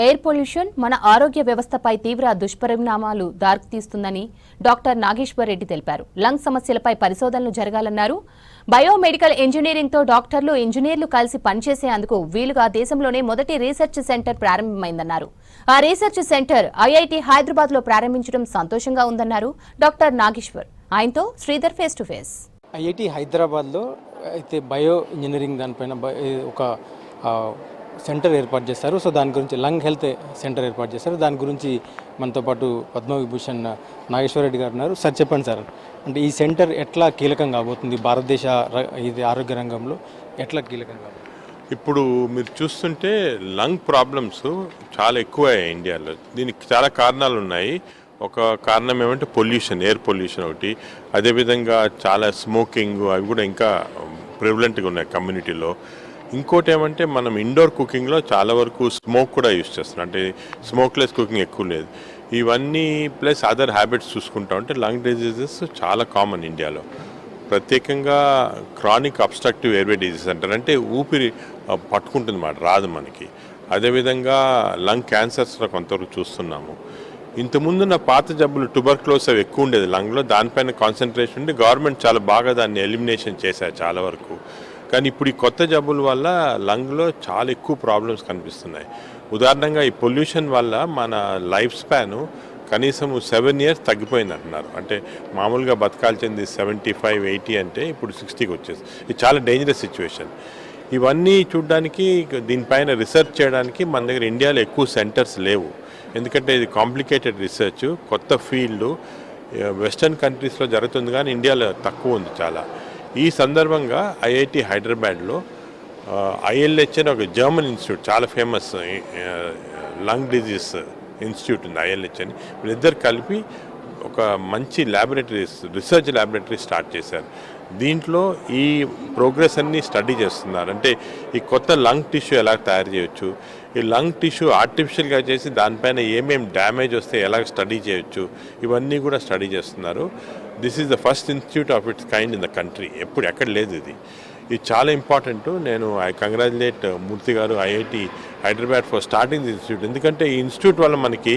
Air pollution మన ఆరోగ్య వ్యవస్థపై తీవ్ర దుష్పరిణామాలు దారితీస్తుందని డాక్టర్ నాగేశ్వర్ రెడ్డి తెలిపారు. లంగ్ సమస్యలపై పరిశోధనలు జరగాలన్నారు. బయోమెడికల్ ఇంజనీరింగ్తో డాక్టర్లు, ఇంజనీర్లు కలిసి పనిచేసేందుకు వీలుగా దేశంలోనే మొదటి రీసెర్చ్ సెంటర్ ప్రారంభమైందన్నారు. ఆ రీసెర్చ్ సెంటర్ ఐఐటి హైదరాబాద్లో ప్రారంభించడం సంతోషంగా ఉందన్నారు డాక్టర్ నాగేశ్వర్. ఆయనతో Sridhar face to face. IIT హైదరాబాద్లో అయితే బయో ఇంజనీరింగ్ దానిపైన ఒక సెంటర్ ఏర్పాటు చేస్తారు. సో దాని గురించి లంగ్ హెల్త్ సెంటర్ ఏర్పాటు చేస్తారు. దాని గురించి మనతో పాటు పద్మవిభూషణ్ నాగేశ్వర్ రెడ్డి గారు ఉన్నారు. సార్ చెప్పండి సార్, అంటే ఈ సెంటర్ ఎట్లా కీలకం కాబోతుంది భారతదేశ ఇది ఆరోగ్య రంగంలో ఎట్లా కీలకం కాబోతుంది? ఇప్పుడు మీరు చూస్తుంటే లంగ్ ప్రాబ్లమ్స్ చాలా ఎక్కువ ఇండియాలో. దీనికి చాలా కారణాలు ఉన్నాయి. ఒక కారణం ఏమంటే పొల్యూషన్, ఎయిర్ పొల్యూషన్ ఒకటి. అదేవిధంగా చాలా స్మోకింగ్, అవి కూడా ఇంకా ప్రివలెంట్గా ఉన్నాయి కమ్యూనిటీలో. ఇంకోటి ఏమంటే మనం ఇండోర్ కుకింగ్లో చాలా వరకు స్మోక్ కూడా యూజ్ చేస్తున్నాం, అంటే స్మోక్లెస్ కుకింగ్ ఎక్కువ లేదు. ఇవన్నీ ప్లస్ అదర్ హ్యాబిట్స్ చూసుకుంటా ఉంటే లంగ్ డిజీజెస్ చాలా కామన్ ఇండియాలో. ప్రత్యేకంగా క్రానిక్ అబ్స్ట్రక్టివ్ ఎయిర్వే డిజీజ్ అంటారు, అంటే ఊపిరి పట్టుకుంటుంది మాట, రాదు మనకి. అదేవిధంగా లంగ్ క్యాన్సర్స్లో కొంతవరకు చూస్తున్నాము. ఇంతకుముందున్న పాత జబ్బులు ట్యూబర్క్లోసిస్ అవి ఎక్కువ ఉండేది లంగ్లో, దానిపైన కాన్సన్ట్రేషన్ ఉండి గవర్నమెంట్ చాలా బాగా దాన్ని ఎలిమినేషన్ చేశారు చాలా వరకు. కానీ ఇప్పుడు ఈ కొత్త జబ్బుల వల్ల లంగ్లో చాలా ఎక్కువ ప్రాబ్లమ్స్ కనిపిస్తున్నాయి. ఉదాహరణంగా ఈ పొల్యూషన్ వల్ల మన లైఫ్ స్పాన్ కనీసం 7 years తగ్గిపోయింది అంటున్నారు. అంటే మామూలుగా బతకాల్సింది 75, 80 అంటే ఇప్పుడు 60కి వచ్చేసి. ఇది చాలా డేంజరస్ సిచ్యువేషన్. ఇవన్నీ చూడడానికి, దీనిపైన రీసెర్చ్ చేయడానికి మన దగ్గర ఇండియాలో ఎక్కువ సెంటర్స్ లేవు. ఎందుకంటే ఇది కాంప్లికేటెడ్ రీసెర్చ్, కొత్త ఫీల్డ్. వెస్టర్న్ కంట్రీస్లో జరుగుతుంది కానీ ఇండియాలో తక్కువ ఉంది చాలా. ఈ సందర్భంగా ఐఐటి హైదరాబాద్లో ఐఎల్హెచ్ అని ఒక జర్మన్ ఇన్స్టిట్యూట్, చాలా ఫేమస్ లంగ్ డిజీజ్ ఇన్స్టిట్యూట్ ఉంది ఐఎల్హెచ్ అని. వీళ్ళిద్దరు కలిపి ఒక మంచి రీసెర్చ్ ల్యాబొరేటరీ స్టార్ట్ చేశారు. దీంట్లో ఈ ప్రోగ్రెస్ అన్నీ స్టడీ చేస్తున్నారు. అంటే ఈ కొత్త లంగ్ టిష్యూ ఎలా తయారు చేయొచ్చు, ఈ లంగ్ టిష్యూ ఆర్టిఫిషియల్గా చేసి దానిపైన ఏమేమి డ్యామేజ్ వస్తే ఎలా స్టడీ చేయొచ్చు, ఇవన్నీ కూడా స్టడీ చేస్తున్నారు. This is the first institute of it's kind in the country. ఎక్కడ లేదు ఇది చాలా ఇంపార్టెంట్. నేను ఐ కంగ్రాచులేట్ మూర్తి గారు, IIT Hyderabad for starting the institute. ఎందుకంటే ఈ ఇన్స్టిట్యూట్ వల్ల మనకి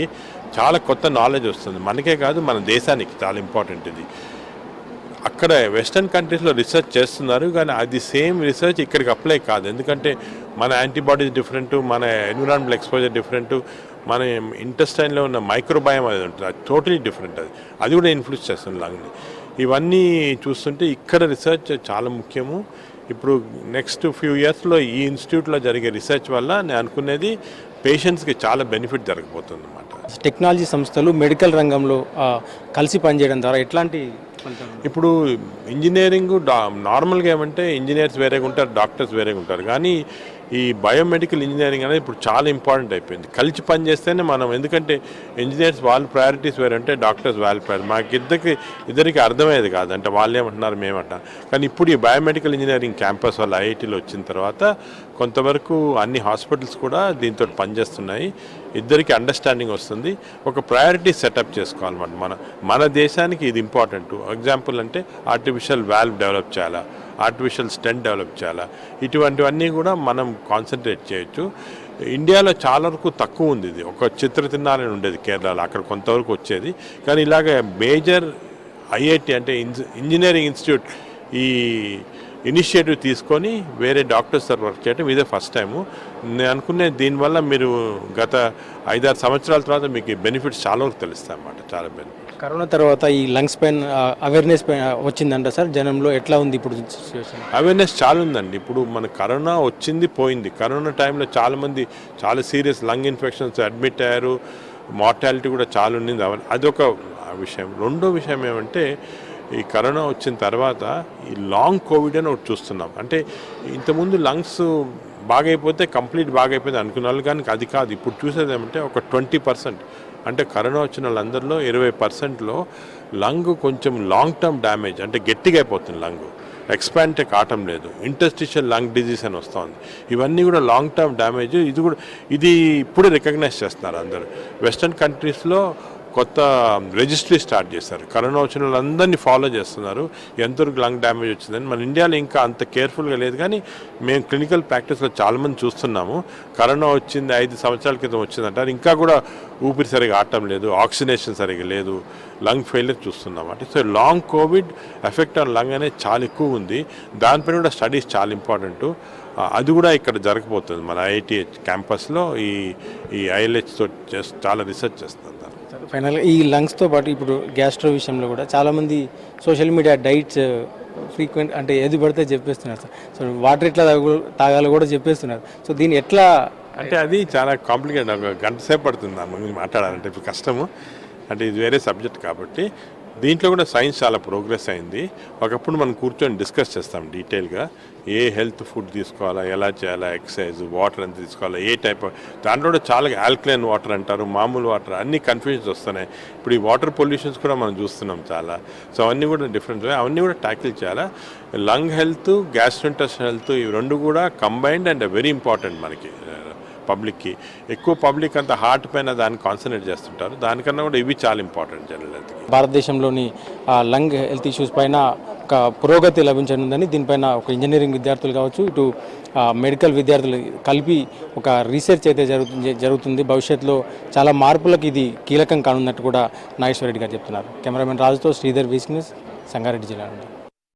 చాలా కొత్త నాలెడ్జ్ వస్తుంది, మనకే కాదు మన దేశానికి చాలా ఇంపార్టెంట్ ఇది. అక్కడ వెస్టర్న్ కంట్రీస్లో రీసెర్చ్ చేస్తున్నారు కానీ అది సేమ్ రీసెర్చ్ ఇక్కడికి అప్లై కాదు. ఎందుకంటే మన యాంటీబాడీస్ డిఫరెంట్, మన ఎన్విరాన్మెంటల్ ఎక్స్పోజర్ డిఫరెంట్, మన ఇంటెస్టైన్లో ఉన్న మైక్రోబయం అనేది ఉంటుంది, అది టోటలీ డిఫరెంట్. అది కూడా ఇన్ఫ్లుయెన్స్ చేస్తుంది లంగ్ని. ఇవన్నీ చూస్తుంటే ఇక్కడ రీసెర్చ్ చాలా ముఖ్యము. ఇప్పుడు నెక్స్ట్ ఫ్యూ ఇయర్స్లో ఈ ఇన్స్టిట్యూట్లో జరిగే రీసెర్చ్ వల్ల నేను అనుకునేది పేషెంట్స్కి చాలా బెనిఫిట్ జరగబోతుంది అన్నమాట. టెక్నాలజీ సంస్థలు మెడికల్ రంగంలో కలిసి పనిచేయడం ద్వారా ఎట్లాంటి ఇప్పుడు ఇంజనీరింగ్ నార్మల్గా ఏమంటే ఇంజనీర్స్ వేరేగా ఉంటారు, డాక్టర్స్ వేరేగా ఉంటారు. కానీ ఈ బయోమెడికల్ ఇంజనీరింగ్ అనేది ఇప్పుడు చాలా ఇంపార్టెంట్ అయిపోయింది. కలిసి పని చేస్తేనే మనం, ఎందుకంటే ఇంజనీర్స్ వాళ్ళ ప్రయారిటీస్ వేరే అంటే డాక్టర్స్ వాళ్ళ ప్రయారిటీ. మాకు ఇద్దరికి అర్థమయ్యేది కాదు, అంటే వాళ్ళు ఏమంటున్నారు మేమంటారు. కానీ ఇప్పుడు ఈ బయోమెడికల్ ఇంజనీరింగ్ క్యాంపస్ వాళ్ళ ఐఐటీలో వచ్చిన తర్వాత కొంతవరకు అన్ని హాస్పిటల్స్ కూడా దీంతో పనిచేస్తున్నాయి. ఇద్దరికి అండర్స్టాండింగ్ వస్తుంది. ఒక ప్రయారిటీ సెటప్ చేసుకోవాలన్నమాట. మన దేశానికి ఇది ఇంపార్టెంట్. ఎగ్జాంపుల్ అంటే ఆర్టిఫిషియల్ వాల్వ్ డెవలప్ చేయాలా, ఆర్టిఫిషియల్ స్టెంట్ డెవలప్ చేయాలా, ఇటువంటివన్నీ కూడా మనం కాన్సన్ట్రేట్ చేయొచ్చు. ఇండియాలో చాలా వరకు తక్కువ ఉంది ఇది. ఒక చిత్రతిన్నాలని ఉండేది కేరళలో, అక్కడ కొంతవరకు వచ్చేది. కానీ ఇలాగ మేజర్ ఐఐటి అంటే ఇంజనీరింగ్ ఇన్స్టిట్యూట్ ఈ ఇనిషియేటివ్ తీసుకొని వేరే డాక్టర్స్ వర్క్ చేయడం ఇదే ఫస్ట్ టైము. నేను అనుకునే దీనివల్ల మీరు గత 5-6 సంవత్సరాల తర్వాత మీకు బెనిఫిట్స్ చాలా వరకు తెలుస్తాయి అన్నమాట, చాలా బెనిఫిట్స్. కరోనా తర్వాత ఈ లంగ్స్ పైన అవేర్నెస్ వచ్చిందంట సార్ జనంలో, ఎట్లా ఉంది ఇప్పుడు సిచ్యువేషన్? అవేర్నెస్ చాలా ఉందండి. ఇప్పుడు మన కరోనా వచ్చింది పోయింది. కరోనా టైంలో చాలామంది చాలా సీరియస్ లంగ్ ఇన్ఫెక్షన్స్ అడ్మిట్ అయ్యారు, మార్టాలిటీ కూడా చాలా ఉండింది. అదొక విషయం. రెండో విషయం ఏమంటే ఈ కరోనా వచ్చిన తర్వాత ఈ లాంగ్ కోవిడ్ అని ఒకటి చూస్తున్నాం. అంటే ఇంతకుముందు లంగ్స్ బాగైపోతే కంప్లీట్ బాగైపోయింది అనుకున్న వాళ్ళు, కానీ అది కాదు. ఇప్పుడు చూసేది ఏమంటే ఒక 20%, అంటే కరోనా వచ్చిన వాళ్ళందరిలో 20%లో లంగ్ కొంచెం లాంగ్ టర్మ్ డ్యామేజ్, అంటే గట్టిగా అయిపోతుంది లంగ్, ఎక్స్పాండ్ కావటం లేదు, ఇంటర్స్టిషియల్ లంగ్ డిజీజ్ అని వస్తుంది. ఇవన్నీ కూడా లాంగ్ టర్మ్ డ్యామేజ్. ఇది ఇప్పుడే రికగ్నైజ్ చేస్తున్నారు అందరూ. వెస్టర్న్ కంట్రీస్లో కొత్త రిజిస్ట్రీ స్టార్ట్ చేశారు. కరోనా వచ్చిన వాళ్ళందరినీ ఫాలో చేస్తున్నారు ఎంతవరకు లంగ్ డ్యామేజ్ వచ్చిందని. మన ఇండియాలో ఇంకా అంత కేర్ఫుల్గా లేదు, కానీ మేము క్లినికల్ ప్రాక్టీస్లో చాలామంది చూస్తున్నాము. కరోనా వచ్చింది 5 సంవత్సరాల క్రితం వచ్చిందంటారు, ఇంకా కూడా ఊపిరి సరిగా ఆడటం లేదు, ఆక్సిజనేషన్ సరిగా లేదు, లంగ్ ఫెయిల్యూర్ చూస్తున్నాం. అంటే so long Covid effect on lung అనేది చాలా ఎక్కువ ఉంది. దానిపైన కూడా స్టడీస్ చాలా ఇంపార్టెంట్. అది కూడా ఇక్కడ జరగబోతుంది మన ఐఐటిహెచ్ క్యాంపస్లో. ఈ ఐఎల్హెచ్తో చాలా రీసెర్చ్ చేస్తున్నారు. ఫైనల్గా ఈ లంగ్స్తో పాటు ఇప్పుడు గ్యాస్ట్రో విషయంలో కూడా చాలామంది సోషల్ మీడియా డైట్స్ ఫ్రీక్వెంట్ అంటే ఏది పడితే చెప్పేస్తున్నారు సార్. సో వాటర్ ఎట్లా తాగాలో కూడా చెప్పేస్తున్నారు. సో దీన్ని ఎట్లా అంటే అది చాలా కాంప్లికేట్, ఒక గంట సేపు పడుతుంది దాని గురించి మాట్లాడాలంటే. ఇప్పుడు కష్టము, అంటే ఇది వేరే సబ్జెక్ట్ కాబట్టి. దీంట్లో కూడా సైన్స్ చాలా ప్రోగ్రెస్ అయింది. ఒకప్పుడు మనం కూర్చొని డిస్కస్ చేస్తాం డీటెయిల్గా ఏ హెల్త్ ఫుడ్ తీసుకోవాలా, ఎలా చేయాలా, ఎక్సర్సైజ్, వాటర్ ఎంత తీసుకోవాలా, ఏ టైప్. దాంట్లో కూడా చాలా ఆల్కలైన్ వాటర్ అంటారు, మామూలు వాటర్, అన్ని కన్ఫ్యూజన్స్ వస్తున్నాయి. ఇప్పుడు ఈ వాటర్ పొల్యూషన్స్ కూడా మనం చూస్తున్నాం చాలా. సో అవన్నీ కూడా డిఫరెంట్, అవన్నీ కూడా ట్యాకిల్ చేయాలా. లంగ్ హెల్త్, గ్యాస్ట్రోఇంటెస్టైనల్ హెల్త్, ఇవి రెండు కూడా కంబైన్డ్ అండ్ వెరీ ఇంపార్టెంట్ మనకి పబ్లిక్కి. ఎక్కువ పబ్లిక్ అంతా హార్ట్ పైన దాన్ని కాన్సన్ట్రేట్ చేస్తుంటారు, దానికన్నా కూడా ఇవి చాలా ఇంపార్టెంట్ జనరల్ హెల్త్కి. భారతదేశంలోని లంగ్ హెల్త్ ఇష్యూస్ పైన ఒక పురోగతి లభించనుందని, దీనిపైన ఒక ఇంజనీరింగ్ విద్యార్థులు కావచ్చు, ఇటు మెడికల్ విద్యార్థులు కలిపి ఒక రీసెర్చ్ అయితే జరుగుతుంది. భవిష్యత్తులో చాలా మార్పులకు ఇది కీలకం కానున్నట్టు కూడా నాగేశ్వర రెడ్డి గారు చెప్తున్నారు. కెమెరామెన్ రాజుతో శ్రీధర్, వీస్ న్యూస్, సంగారెడ్డి జిల్లా నుండి.